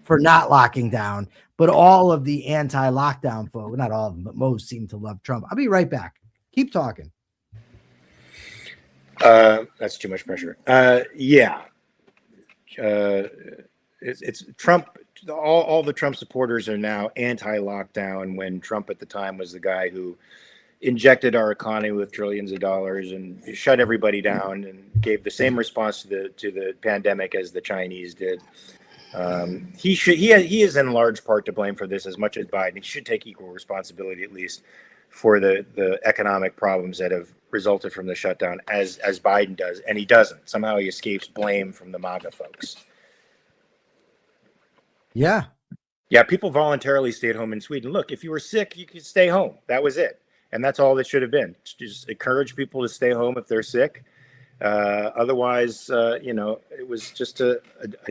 for not locking down, but all of the anti-lockdown folks, not all of them, but most, seem to love Trump. I'll be right back. Keep talking. That's too much pressure. It's Trump. All the Trump supporters are now anti-lockdown, when Trump at the time was the guy who injected our economy with trillions of dollars and shut everybody down and gave the same response to the pandemic as the Chinese did. He is in large part to blame for this, as much as Biden. He should take equal responsibility, at least, for the economic problems that have resulted from the shutdown, as Biden does, and he doesn't. Somehow he escapes blame from the MAGA folks. Yeah, people voluntarily stayed home in Sweden. Look, if you were sick, you could stay home. That was it, and that's all that should have been. Just encourage people to stay home if they're sick. Otherwise, it was just a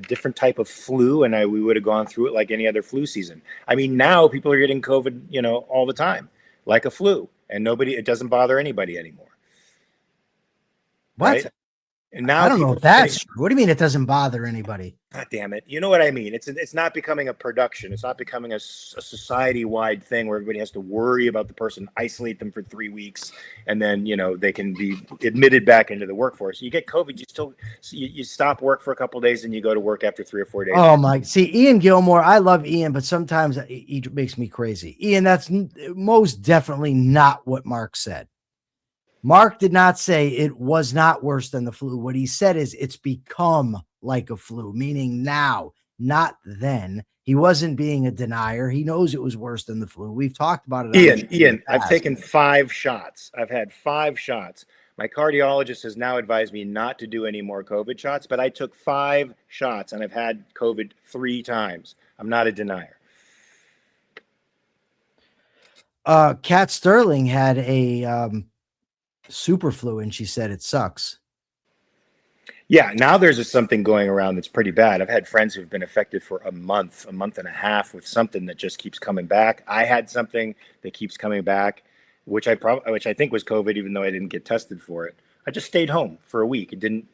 different type of flu, and we would have gone through it like any other flu season. I mean, now people are getting COVID, all the time, like a flu, and it doesn't bother anybody anymore. What? Right? And now I don't know if that's true. What do you mean it doesn't bother anybody? God damn it. You know what I mean? It's not becoming a production. It's not becoming a society-wide thing where everybody has to worry about the person, isolate them for 3 weeks, and then, they can be admitted back into the workforce. You get COVID, you stop work for a couple of days and you go to work after 3 or 4 days. Oh my, see, Ian Gilmore, I love Ian, but sometimes he makes me crazy. Ian, that's most definitely not what Mark said. Mark did not say it was not worse than the flu. What he said is it's become like a flu, meaning now, not then. He wasn't being a denier. He knows it was worse than the flu. We've talked about it. Ian, I've taken 5 shots. I've had 5 shots. My cardiologist has now advised me not to do any more COVID shots, but I took 5 shots and I've had COVID 3 times. I'm not a denier. Kat Sterling had a super flu and she said it sucks. Yeah, now there's something going around that's pretty bad. I've had friends who've been affected for a month and a half with something that just keeps coming back. I had something that keeps coming back, which I think was COVID, even though I didn't get tested for it. I just stayed home for a week. It didn't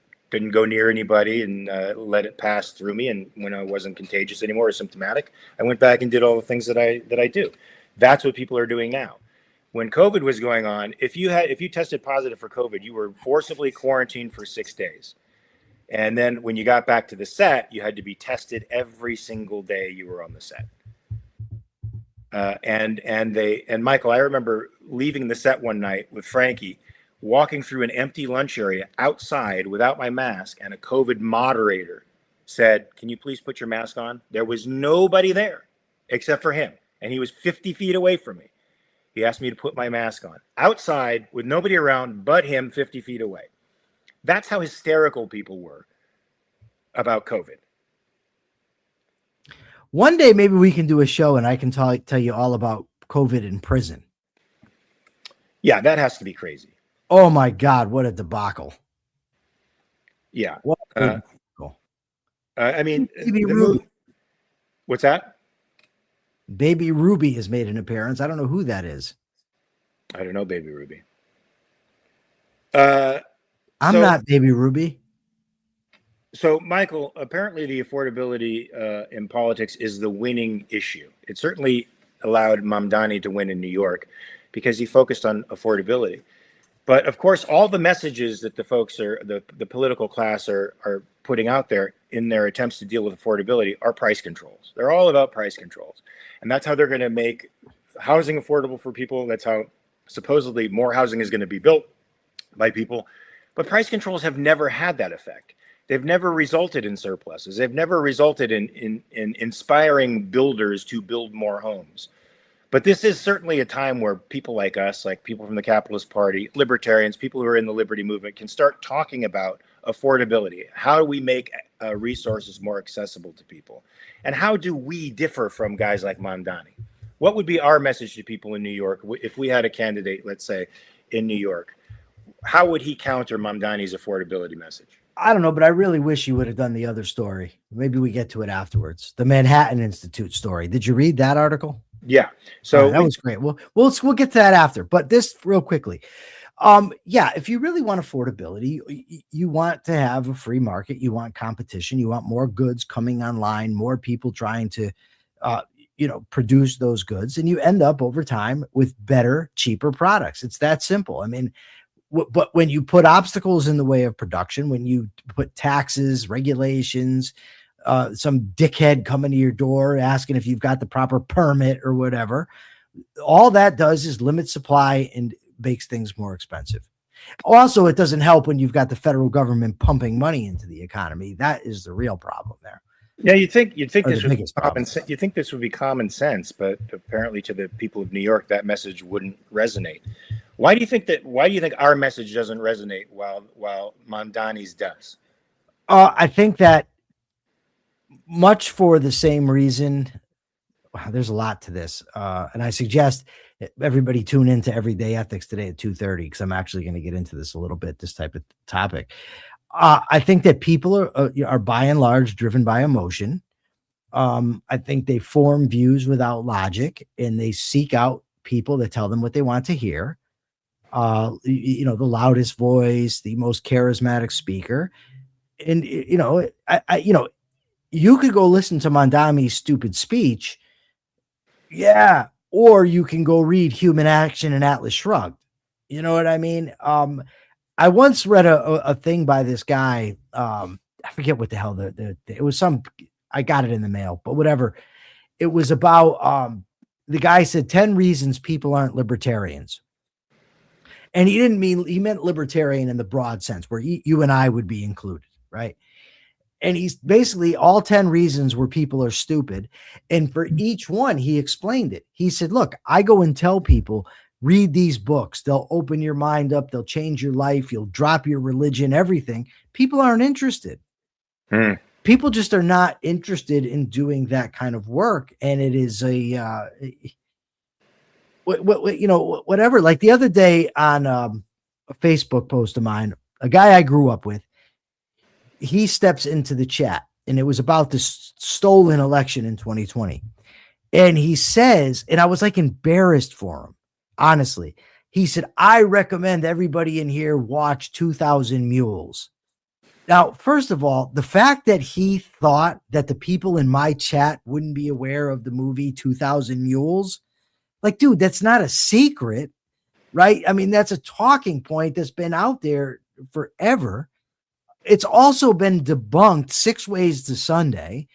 go near anybody and let it pass through me. And when I wasn't contagious anymore or symptomatic, I went back and did all the things that I do. That's what people are doing now. when COVID was going on, if you tested positive for COVID, you were forcibly quarantined for 6 days. And then when you got back to the set, you had to be tested every single day you were on the set. And Michael, I remember leaving the set one night with Frankie, walking through an empty lunch area outside without my mask, and a COVID moderator said, "Can you please put your mask on?" There was nobody there except for him, and he was 50 feet away from me. He asked me to put my mask on outside with nobody around but him 50 feet away. That's how hysterical people were about COVID. One day, maybe we can do a show and I can tell you all about COVID in prison. Yeah, that has to be crazy. Oh my God, what a debacle. Yeah. What a debacle. I mean, Baby Ruby. What's that? Baby Ruby has made an appearance. I don't know who that is. I don't know, Baby Ruby. I'm not Baby Ruby. So, Michael, apparently the affordability in politics is the winning issue. It certainly allowed Mamdani to win in New York because he focused on affordability. But of course, all the messages that the folks are, the political class are putting out there in their attempts to deal with affordability are price controls. They're all about price controls. And that's how they're going to make housing affordable for people. That's how supposedly more housing is going to be built by people. But price controls have never had that effect. They've never resulted in surpluses. They've never resulted in inspiring builders to build more homes. But this is certainly a time where people like us, like people from the Capitalist Party, libertarians, people who are in the liberty movement, can start talking about affordability. How do we make resources more accessible to people? And how do we differ from guys like Mamdani? What would be our message to people in New York if we had a candidate, let's say, in New York? How would he counter Mamdani's affordability message? I don't know, but I really wish you would have done the other story. Maybe we get to it afterwards. The Manhattan Institute story. Did you read that article? Yeah. So that was great. We'll get to that after, but this real quickly. Yeah, if you really want affordability, you want to have a free market, you want competition, you want more goods coming online, more people trying to, produce those goods, and you end up over time with better, cheaper products. It's that simple. I mean, but when you put obstacles in the way of production, when you put taxes, regulations, some dickhead coming to your door asking if you've got the proper permit or whatever, all that does is limit supply and makes things more expensive. Also, it doesn't help when you've got the federal government pumping money into the economy. That is the real problem there. Yeah, you'd think this would be problem. you think this would be common sense, but apparently to the people of New York, that message wouldn't resonate. Why do you think our message doesn't resonate while Mamdani's does? I think that much for the same reason. Wow, there's a lot to this, and I suggest everybody tune into Everyday Ethics today at 2:30 because I'm actually going to get into this a little bit. This type of topic. I think that people are by and large driven by emotion. I think they form views without logic, and they seek out people that tell them what they want to hear. The loudest voice, the most charismatic speaker, and you could go listen to Mamdani's stupid speech, yeah, or you can go read Human Action and Atlas Shrugged. You know what I mean? I once read a thing by this guy. I forget what the hell it was. I got it in the mail, but whatever. It was about the guy said 10 reasons people aren't libertarians. And he meant libertarian in the broad sense where you and I would be included, right? And he's basically all 10 reasons where people are stupid. And for each one, he explained it. He said, look, I go and tell people, read these books. They'll open your mind up. They'll change your life. You'll drop your religion, everything. People aren't interested. People just are not interested in doing that kind of work. And it is whatever. Like the other day on a Facebook post of mine, a guy I grew up with, he steps into the chat, and it was about this stolen election in 2020. And he says, and I was like embarrassed for him, honestly. He said, I recommend everybody in here watch 2000 Mules. Now, first of all, the fact that he thought that the people in my chat wouldn't be aware of the movie 2000 Mules, like, dude, that's not a secret. right? I mean, that's a talking point that's been out there forever. It's also been debunked 6 ways to Sunday.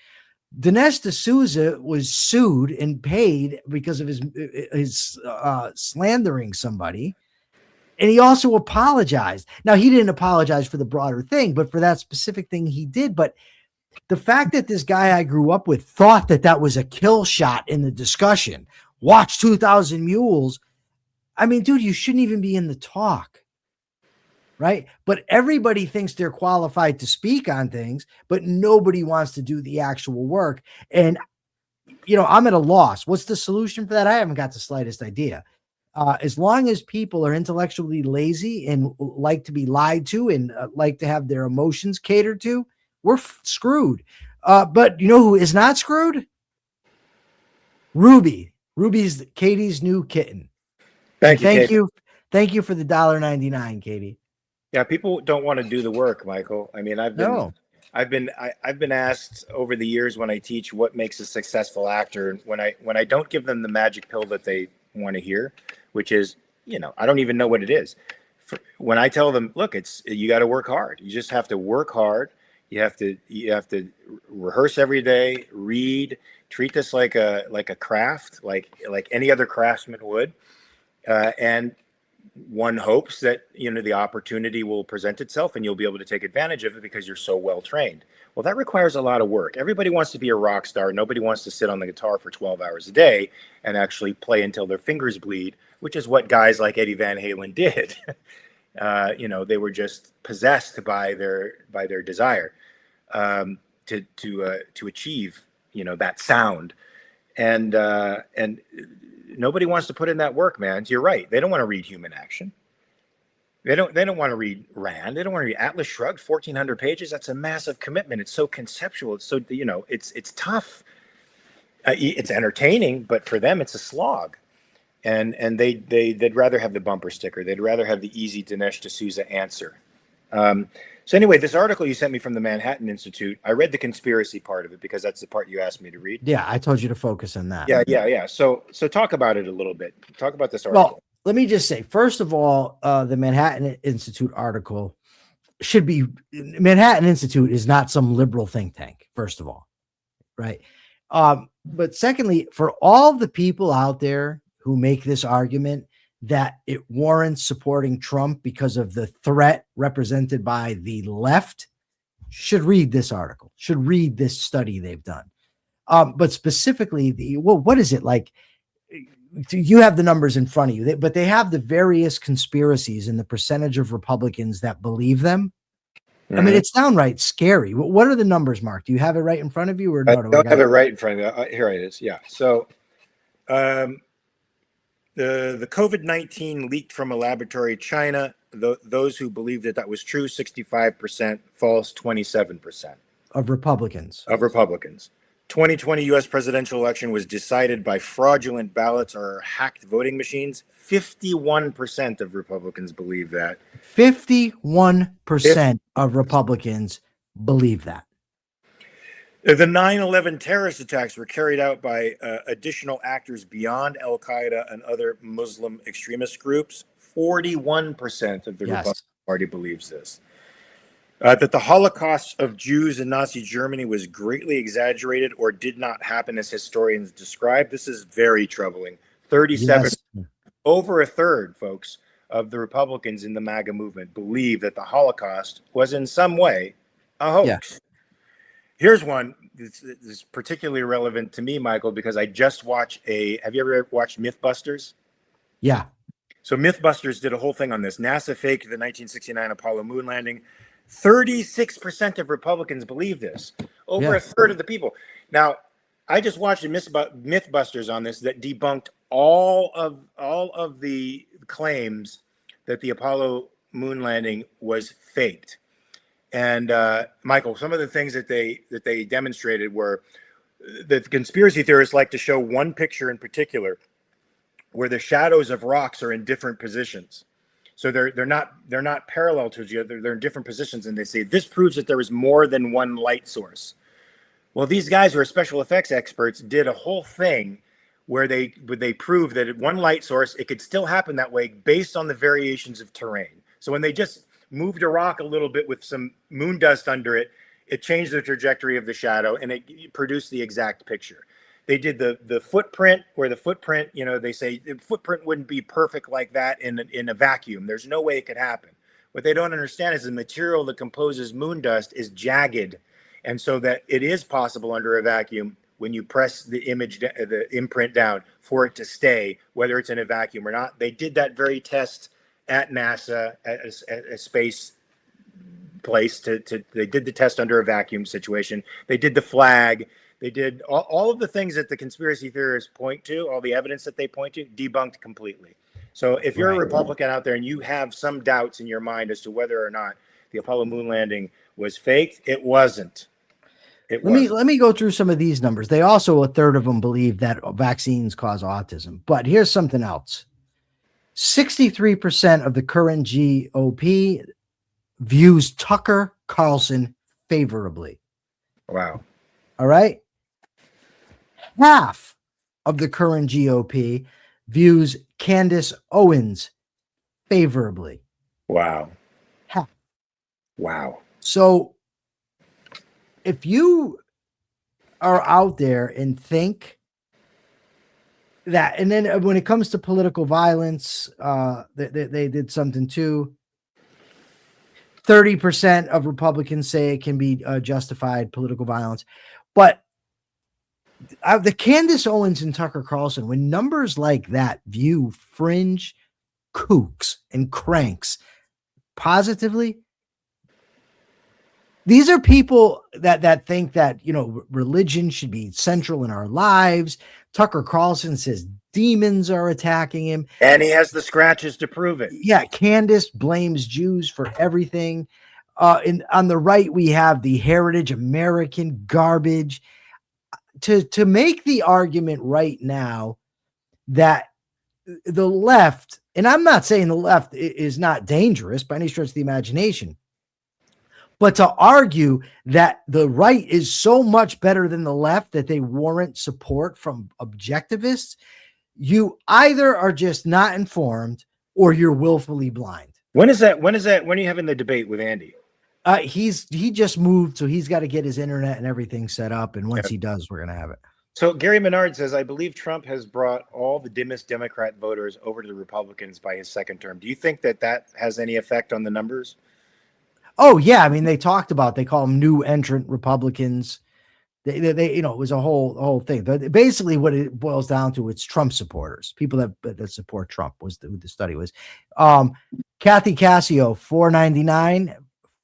Dinesh D'Souza was sued and paid because of his slandering somebody. And he also apologized. Now, he didn't apologize for the broader thing, but for that specific thing he did. But the fact that this guy I grew up with thought that that was a kill shot in the discussion, watch 2,000 Mules. I mean, dude, you shouldn't even be in the talk. Right. But everybody thinks they're qualified to speak on things, but nobody wants to do the actual work. And, you know, I'm at a loss. What's the solution for that? I haven't got the slightest idea. As long as people are intellectually lazy and like to be lied to and like to have their emotions catered to, we're screwed. But you know who is not screwed? Ruby. Ruby's Katie's new kitten. Thank you. Thank you for the $1.99, Katie. Yeah, people don't want to do the work, Michael. I mean, I've been asked over the years when I teach what makes a successful actor, and when I don't give them the magic pill that they want to hear, which is, you know, I don't even know what it is. When I tell them, look, you got to work hard. You just have to work hard. You have to rehearse every day, read, treat this like a craft, like any other craftsman would, and one hopes that, you know, the opportunity will present itself and you'll be able to take advantage of it because you're so well trained. Well, that requires a lot of work. Everybody wants to be a rock star. Nobody wants to sit on the guitar for 12 hours a day and actually play until their fingers bleed, which is what guys like Eddie Van Halen did. You know, they were just possessed by their desire to achieve, you know, that sound. And nobody wants to put in that work, man. You're right. They don't want to read Human Action. They don't want to read Rand. They don't want to read Atlas Shrugged, 1,400 pages. That's a massive commitment. It's so conceptual. It's so, you know, it's tough. It's entertaining, but for them, it's a slog. And they'd rather have the bumper sticker. They'd rather have the easy Dinesh D'Souza answer. So anyway, this article you sent me from the Manhattan Institute, I read the conspiracy part of it because that's the part you asked me to read. Yeah, I told you to focus on that. Yeah. So talk about it a little bit. Talk about this article. Well, let me just say, first of all, the Manhattan Institute article should be, Manhattan Institute is not some liberal think tank, first of all, right? But secondly, for all the people out there who make this argument that it warrants supporting Trump because of the threat represented by the left, should read this article, should read this study they've done. But specifically, what is it like? You have the numbers in front of you, but they have the various conspiracies and the percentage of Republicans that believe them. Mm-hmm. I mean, it's downright scary. What are the numbers, Mark? Do you have it right in front of you, or no? I don't have it right in front of me. Here it is. Yeah. So, the COVID-19 leaked from a laboratory in China. Those who believed that was true, 65%, false, 27%. Of Republicans. 2020 U.S. presidential election was decided by fraudulent ballots or hacked voting machines. 51% of Republicans believe that. 51% of Republicans believe that. The 9/11 terrorist attacks were carried out by additional actors beyond Al-Qaeda and other Muslim extremist groups. 41% of the Republican Party believes this. That the Holocaust of Jews in Nazi Germany was greatly exaggerated or did not happen as historians describe. This is very troubling. 37, over a third, folks, of the Republicans in the MAGA movement believe that the Holocaust was in some way a hoax. Yeah. Here's one. This is particularly relevant to me, Michael, because I just watched have you ever watched Mythbusters? Yeah. So Mythbusters did a whole thing on this. NASA faked the 1969 Apollo moon landing. 36% of Republicans believe this. Over a third of the people. Now, I just watched a Mythbusters on this that debunked all of the claims that the Apollo moon landing was faked. And Michael, some of the things that they demonstrated were that the conspiracy theorists like to show one picture in particular where the shadows of rocks are in different positions. So they're not parallel to each other. They're in different positions, and they say this proves that there was more than one light source. Well, these guys who are special effects experts did a whole thing where they proved that at one light source, it could still happen that way based on the variations of terrain. So when they just moved a rock a little bit with some moon dust under it, it changed the trajectory of the shadow and it produced the exact picture. They did the footprint, where the footprint, you know, they say the footprint wouldn't be perfect like that in a vacuum. There's no way it could happen. What they don't understand is the material that composes moon dust is jagged, and so that it is possible under a vacuum when you press the imprint down for it to stay, whether it's in a vacuum or not. They did that very test at NASA, at a space place. They did the test under a vacuum situation. They did the flag. They did all of the things that the conspiracy theorists point to, all the evidence that they point to, debunked completely. So if you're a Republican out there and you have some doubts in your mind as to whether or not the Apollo moon landing was faked, it wasn't. Let me go through some of these numbers. They also, a third of them believe that vaccines cause autism. But here's something else. 63% of the current GOP views Tucker Carlson favorably. Wow. All right. Half of the current GOP views Candace Owens favorably. Wow. Half. Wow. So if you are out there and think that, and then when it comes to political violence, they did something too. 30% of Republicans say it can be justified political violence. But the Candace Owens and Tucker Carlson, when numbers like that view fringe kooks and cranks positively, these are people that think that, you know, religion should be central in our lives. Tucker Carlson says demons are attacking him. And he has the scratches to prove it. Yeah, Candace blames Jews for everything. And on the right, we have the heritage American garbage. To make the argument right now that the left, and I'm not saying the left is not dangerous by any stretch of the imagination, but to argue that the right is so much better than the left that they warrant support from objectivists, you either are just not informed or you're willfully blind. When is that? When are you having the debate with Andy? He just moved, so he's got to get his internet and everything set up. And once he does, we're going to have it. So Gary Menard says, I believe Trump has brought all the dimmest Democrat voters over to the Republicans by his second term. Do you think that has any effect on the numbers? Oh, yeah. I mean, they talked about, they call them new entrant Republicans. They you know, it was a whole thing. But basically what it boils down to, it's Trump supporters, people that support Trump was who the study was. Kathy Cassio, $4.99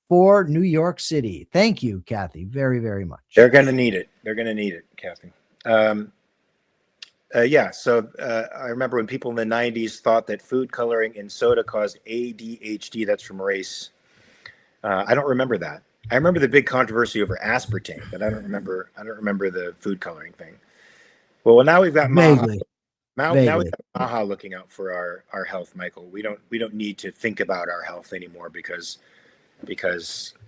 for New York City. Thank you, Kathy, very, very much. They're going to need it. They're going to need it, Kathy. So I remember when people in the 90s thought that food coloring in soda caused ADHD. That's from Race. I don't remember that. I remember the big controversy over aspartame, but I don't remember the food coloring thing. Well, now we've got MAGA. Now we've got MAGA looking out for our health, Michael. We don't need to think about our health anymore because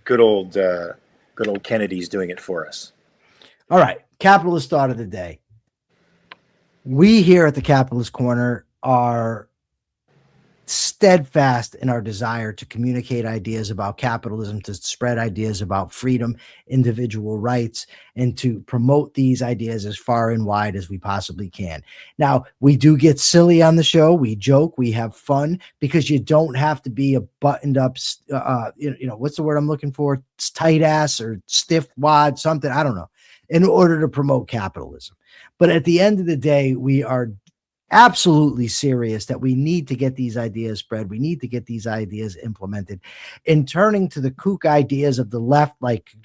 good old Kennedy's doing it for us. All right, capitalist thought of the day. We here at the Capitalist Corner are steadfast in our desire to communicate ideas about capitalism, to spread ideas about freedom, individual rights, and to promote these ideas as far and wide as we possibly can. Now, we do get silly on the show. We joke, we have fun, because you don't have to be a buttoned up, what's the word I'm looking for? It's tight ass or stiff wad, something, I don't know, in order to promote capitalism. But at the end of the day, we are absolutely serious that we need to get these ideas spread. We need to get these ideas implemented. In turning to the kook ideas of the left, like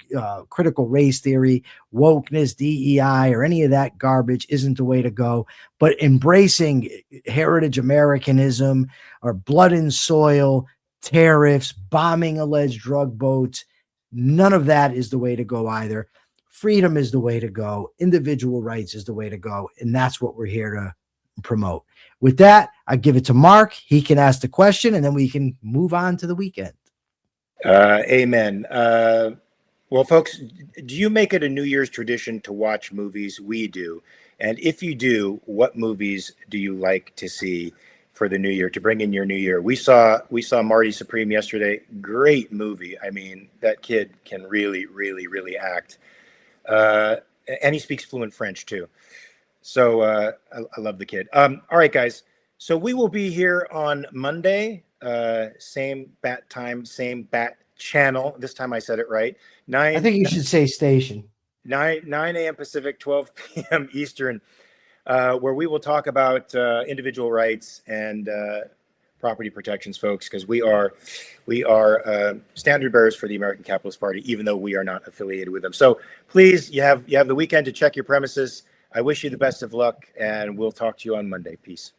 critical race theory, wokeness, DEI, or any of that garbage isn't the way to go. But embracing heritage Americanism or blood and soil, tariffs, bombing alleged drug boats, none of that is the way to go either. Freedom is the way to go. Individual rights is the way to go. And that's what we're here to promote. With that, I give it to Mark. He can ask the question and then we can move on to the weekend. Amen. Well, folks, do you make it a New Year's tradition to watch movies? We do. And if you do, what movies do you like to see for the new year, to bring in your new year? We saw Marty Supreme yesterday. Great movie. I mean, that kid can really, really, really act. And he speaks fluent French too. So I love the kid. All right, guys. So we will be here on Monday, same bat time, same bat channel. This time I said it right. I think you should say station. 9 a.m. Pacific, 12 p.m. Eastern, where we will talk about individual rights and property protections, folks, because we are standard bearers for the American Capitalist Party, even though we are not affiliated with them. So please, you have the weekend to check your premises. I wish you the best of luck, and we'll talk to you on Monday. Peace.